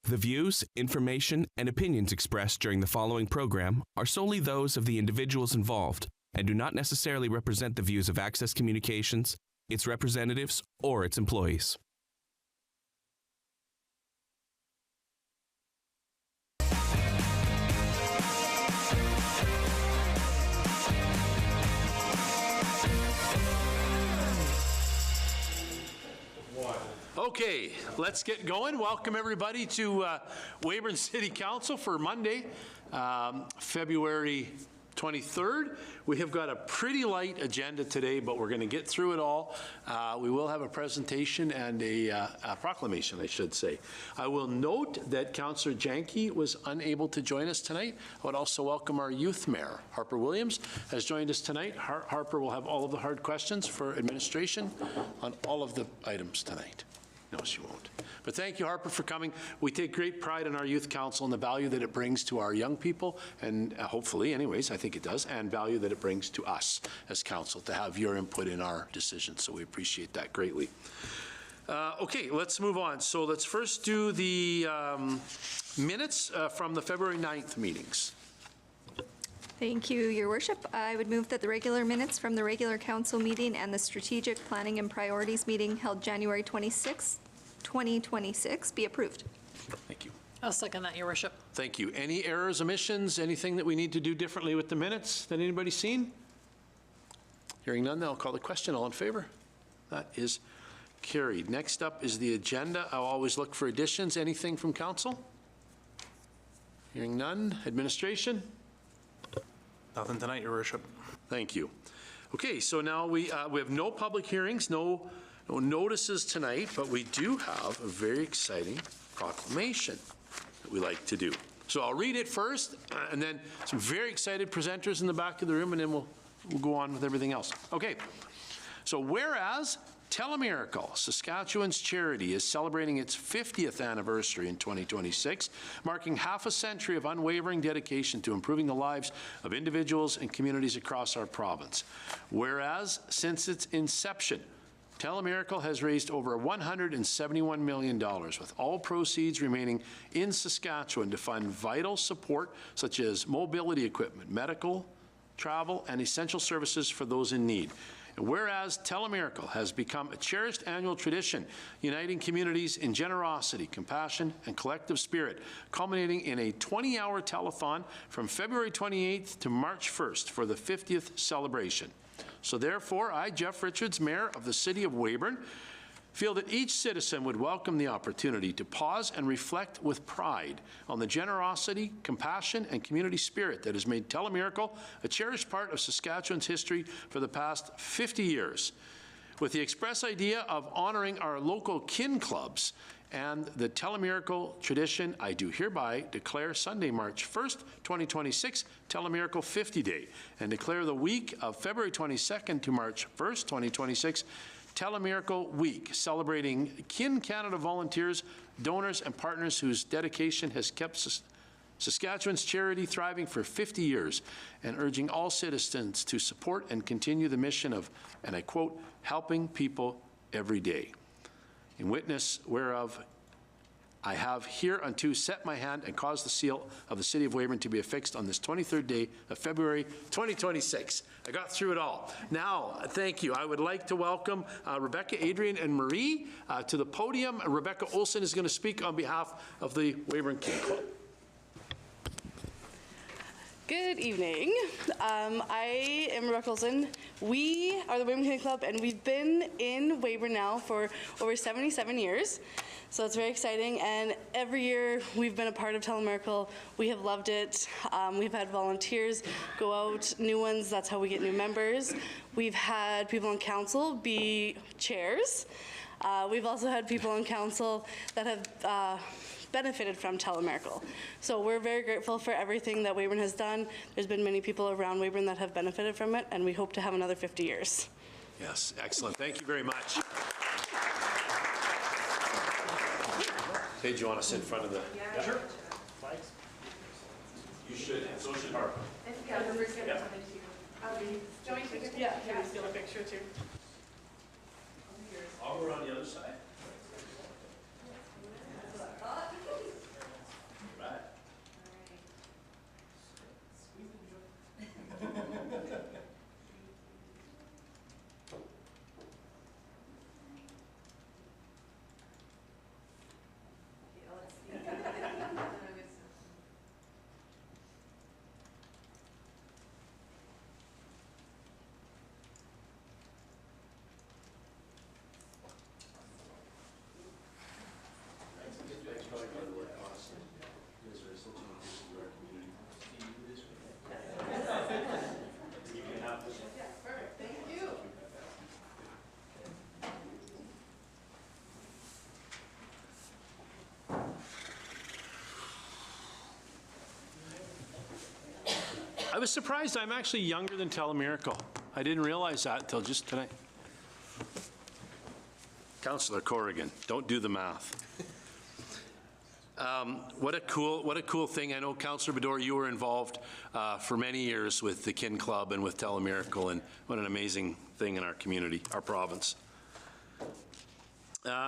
The views, information, and opinions expressed during the following program are solely those of the individuals involved and do not necessarily represent the views of Access Communications, its representatives, or its employees. Okay, let's get going. Welcome everybody to Weyburn City Council for Monday, February 23rd. We have got a pretty light agenda today, but we're going to get through it all. We will have a presentation and a proclamation, I should say. I will note that Councillor Janke was unable to join us tonight. I would also welcome our youth mayor, Harper Williams, has joined us tonight. Harper will have all of the hard questions for administration on all of the items tonight. No, she won't. But thank you, Harper, for coming. We take great pride in our youth council and the value that it brings to our young people, and hopefully, anyways, I think it does, and value that it brings to us as council to have your input in our decisions. So we appreciate that greatly. Okay, let's move on. So let's first do the minutes from the February 9th meetings. Thank you, Your Worship. I would move that the regular minutes from the regular council meeting and the strategic planning and priorities meeting held January 26, 2026 be approved. Thank you. I'll second that, Your Worship. Thank you. Any errors, omissions, anything that we need to do differently with the minutes that anybody's seen? Hearing none, I'll call the question. All in favor? That is carried. Next up is the agenda. I'll always look for additions. Anything from council? Hearing none. Administration? Nothing tonight, Your Worship. Thank you. Okay, so now we have no public hearings, no notices tonight, but we do have a very exciting proclamation that we like to do. So I'll read it first, and then some very excited presenters in the back of the room, and then we'll go on with everything else. Okay, so whereas Telemiracle, Saskatchewan's charity, is celebrating its 50th anniversary in 2026, marking half a century of unwavering dedication to improving the lives of individuals and communities across our province. Whereas, since its inception, Telemiracle has raised over $171 million, with all proceeds remaining in Saskatchewan to fund vital support such as mobility equipment, medical, travel, and essential services for those in need. Whereas Telemiracle has become a cherished annual tradition, uniting communities in generosity, compassion, and collective spirit, culminating in a 20-hour telethon from February 28th to March 1st for the 50th celebration. So therefore, I, Jeff Richards, Mayor of the City of Weyburn, feel that each citizen would welcome the opportunity to pause and reflect with pride on the generosity, compassion, and community spirit that has made Telemiracle a cherished part of Saskatchewan's history for the past 50 years. With the express idea of honoring our local kin clubs and the Telemiracle tradition, I do hereby declare Sunday, March 1st, 2026, Telemiracle 50 Day, and declare the week of February 22nd to March 1st, 2026, Telemiracle Week, celebrating Kin Canada volunteers, donors, and partners whose dedication has kept Saskatchewan's charity thriving for 50 years, and urging all citizens to support and continue the mission of, and I quote, helping people every day. In witness whereof, I have hereunto set my hand and caused the seal of the City of Weyburn to be affixed on this 23rd day of February 2026. I got through it all. Now, thank you. I would like to welcome Rebecca, Adrian, and Marie to the podium. Rebecca Olson is going to speak on behalf of the Weyburn Kin Club. Good evening. I am Rebecca Olson. We are the Weyburn Kin Club, and we've been in Weyburn now for over 77 years. So it's very exciting, and every year we've been a part of Telemiracle. We have loved it. We've had volunteers go out, new ones, that's how we get new members. We've had people on council be chairs. We've also had people on council that have benefited from Telemiracle. So we're very grateful for everything that Weyburn has done. There's been many people around Weyburn that have benefited from it, and we hope to have another 50 years. Yes, excellent. Thank you very much. Hey, do you want to sit in front of the... Yeah, sure. You should, and so should Harper. Yeah, we're going to have something to do. Yeah, can we steal a picture too? I'll go around the other side. I was surprised I'm actually younger than Telemiracle. I didn't realize that until just tonight. Councillor Corrigan, don't do the math. What a cool thing. I know, Councillor Bador, you were involved for many years with the Kin Club and with Telemiracle, and what an amazing thing in our community, our province.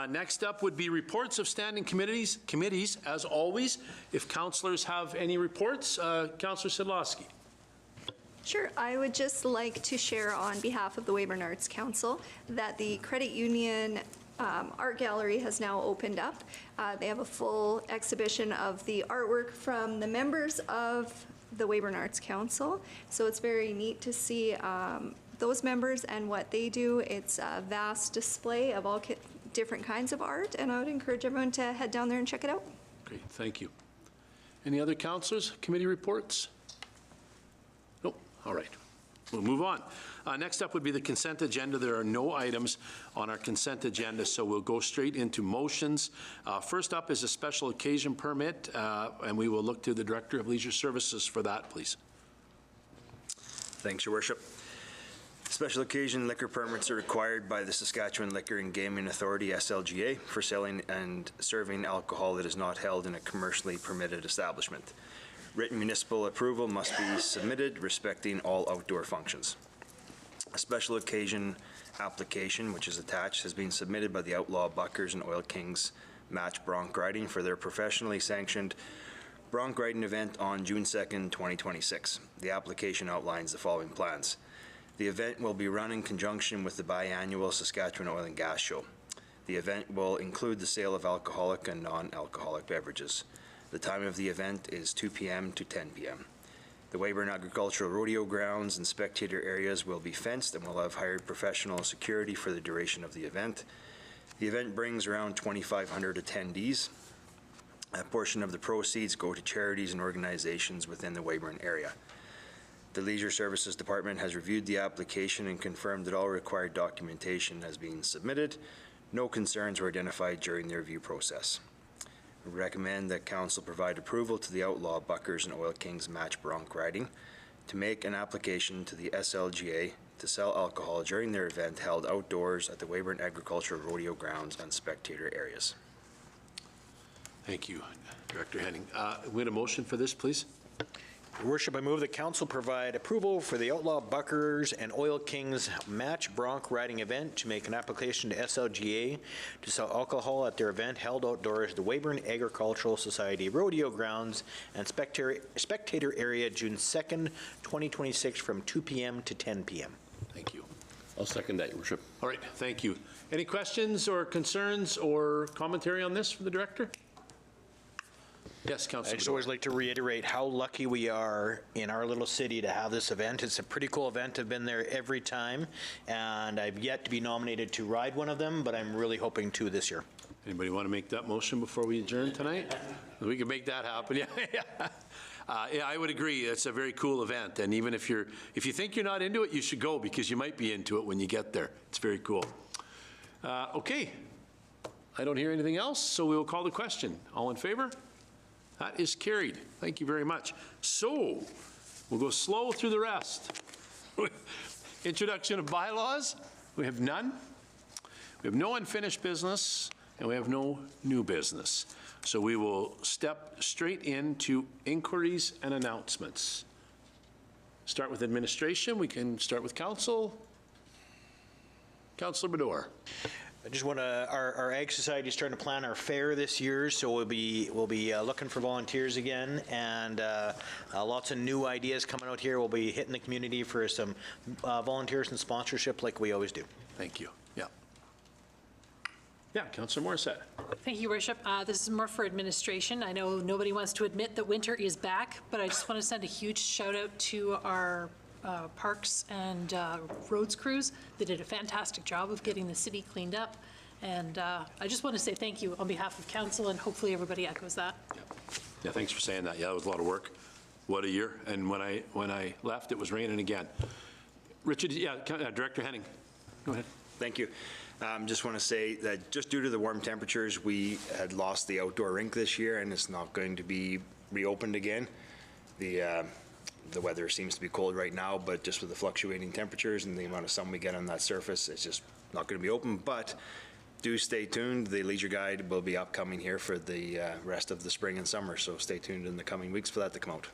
Next up would be reports of standing committees. As always, if councillors have any reports, Councillor Sidlowski. Sure. I would just like to share on behalf of the Weyburn Arts Council that the Credit Union Art Gallery has now opened up. They have a full exhibition of the artwork from the members of the Weyburn Arts Council. So it's very neat to see those members and what they do. It's a vast display of all different kinds of art, and I would encourage everyone to head down there and check it out. Great, thank you. Any other councillors, committee reports? Nope, all right. We'll move on. Next up would be the consent agenda. There are no items on our consent agenda, so we'll go straight into motions. First up is a special occasion permit, and we will look to the Director of Leisure Services for that, please. Thanks, Your Worship. Special occasion liquor permits are required by the Saskatchewan Liquor and Gaming Authority, SLGA, for selling and serving alcohol that is not held in a commercially permitted establishment. Written municipal approval must be submitted respecting all outdoor functions. A special occasion application, which is attached, has been submitted by the Outlaw Buckers and Oil Kings Match Bronc Riding for their professionally sanctioned bronc riding event on June 2nd, 2026. The application outlines the following plans. The event will be run in conjunction with the biannual Saskatchewan Oil and Gas Show. The event will include the sale of alcoholic and non-alcoholic beverages. The time of the event is 2 p.m. to 10 p.m. The Weyburn Agricultural Rodeo grounds and spectator areas will be fenced and will have hired professional security for the duration of the event. The event brings around 2,500 attendees. A portion of the proceeds go to charities and organizations within the Weyburn area. The Leisure Services Department has reviewed the application and confirmed that all required documentation has been submitted. No concerns were identified during the review process. We recommend that Council provide approval to the Outlaw Buckers and Oil Kings Match Bronc Riding to make an application to the SLGA to sell alcohol during their event held outdoors at the Weyburn Agricultural Rodeo grounds and spectator areas. Thank you, Director Henning. We had a motion for this, please. Your Worship, I move that Council provide approval for the Outlaw Buckers and Oil Kings Match Bronc Riding event to make an application to SLGA to sell alcohol at their event held outdoors at the Weyburn Agricultural Society Rodeo Grounds and spectator area June 2nd, 2026 from 2 p.m. to 10 p.m. Thank you. I'll second that, Your Worship. All right, thank you. Any questions or concerns or commentary on this from the Director? Yes, Councilor. I just always like to reiterate how lucky we are in our little city to have this event. It's a pretty cool event. I've been there every time, and I've yet to be nominated to ride one of them, but I'm really hoping to this year. Anybody want to make that motion before we adjourn tonight? We can make that happen. Yeah, yeah, I would agree. It's a very cool event, and even if you think you're not into it, you should go because you might be into it when you get there. It's very cool. Okay, I don't hear anything else, so we will call the question. All in favor? That is carried. Thank you very much. So, we'll go slow through the rest. Introduction of bylaws. We have none. We have no unfinished business, and we have no new business. So we will step straight into inquiries and announcements. Start with administration. We can start with council. Councillor Bador. I just want to, our Ag Society is trying to plan our fair this year, so we'll be looking for volunteers again, and lots of new ideas coming out here. We'll be hitting the community for some volunteers and sponsorship like we always do. Thank you. Yeah. Yeah, Councillor Morissette. Thank you, Your Worship. This is more for administration. I know nobody wants to admit that winter is back, but I just want to send a huge shout out to our parks and roads crews. They did a fantastic job of getting the city cleaned up. And I just want to say thank you on behalf of council, and hopefully everybody echoes that. Yeah, thanks for saying that. Yeah, it was a lot of work. What a year. And when I left, it was raining again. Richard, yeah, Director Henning, go ahead. Thank you. Just want to say that just due to the warm temperatures, we had lost the outdoor rink this year, and it's not going to be reopened again. The The weather seems to be cold right now, but just with the fluctuating temperatures and the amount of sun we get on that surface, it's just not going to be open. But do stay tuned. The leisure guide will be upcoming here for the rest of the spring and summer, so stay tuned in the coming weeks for that to come out.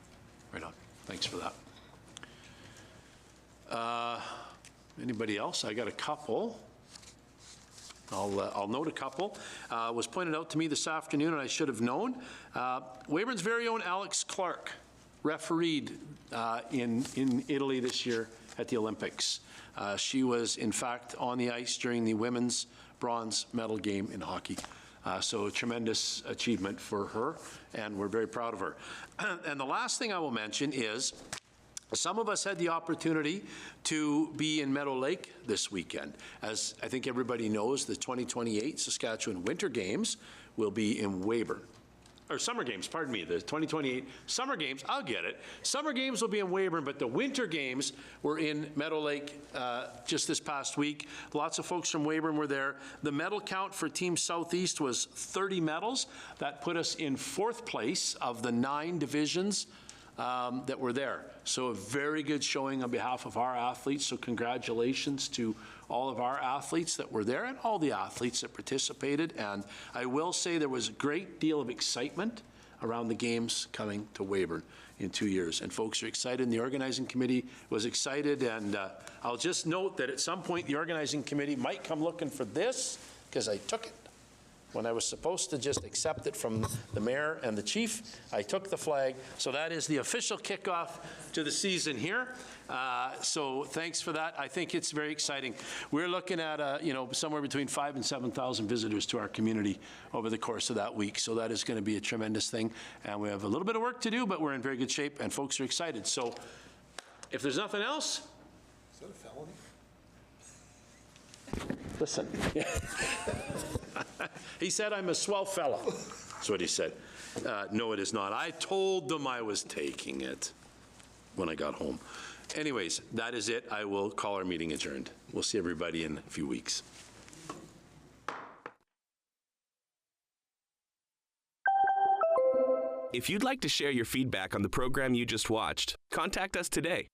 Right on. Thanks for that. Anybody else? I got a couple. I'll note a couple. Was pointed out to me this afternoon, and I should have known. Weyburn's very own Alex Clark refereed in Italy this year at the Olympics. She was, in fact, on the ice during the women's bronze medal game in hockey. So a tremendous achievement for her, and we're very proud of her. And the last thing I will mention is some of us had the opportunity to be in Meadow Lake this weekend. As I think everybody knows, the 2028 Saskatchewan Winter Games will be in Weyburn. Or Summer Games, pardon me, the 2028 Summer Games, I'll get it. Summer Games will be in Weyburn, but the Winter Games were in Meadow Lake just this past week. Lots of folks from Weyburn were there. The medal count for Team Southeast was 30 medals. That put us in 4th place of the 9 divisions that were there. So a very good showing on behalf of our athletes. So congratulations to all of our athletes that were there and all the athletes that participated. And I will say there was a great deal of excitement around the games coming to Weyburn in 2 years. And folks are excited, and the organizing committee was excited. And I'll just note that at some point the organizing committee might come looking for this, because I took it. When I was supposed to just accept it from the mayor and the chief, I took the flag. So that is the official kickoff to the season here. So thanks for that. I think it's very exciting. We're looking at somewhere between 5,000 and 7,000 visitors to our community over the course of that week. So that is going to be a tremendous thing. And we have a little bit of work to do, but we're in very good shape, and folks are excited. So if there's nothing else. Is that a felony? Listen. He said, I'm a swell fella. That's what he said. No, it is not. I told them I was taking it when I got home. Anyways, that is it. I will call our meeting adjourned. We'll see everybody in a few weeks. If you'd like to share your feedback on the program you just watched, contact us today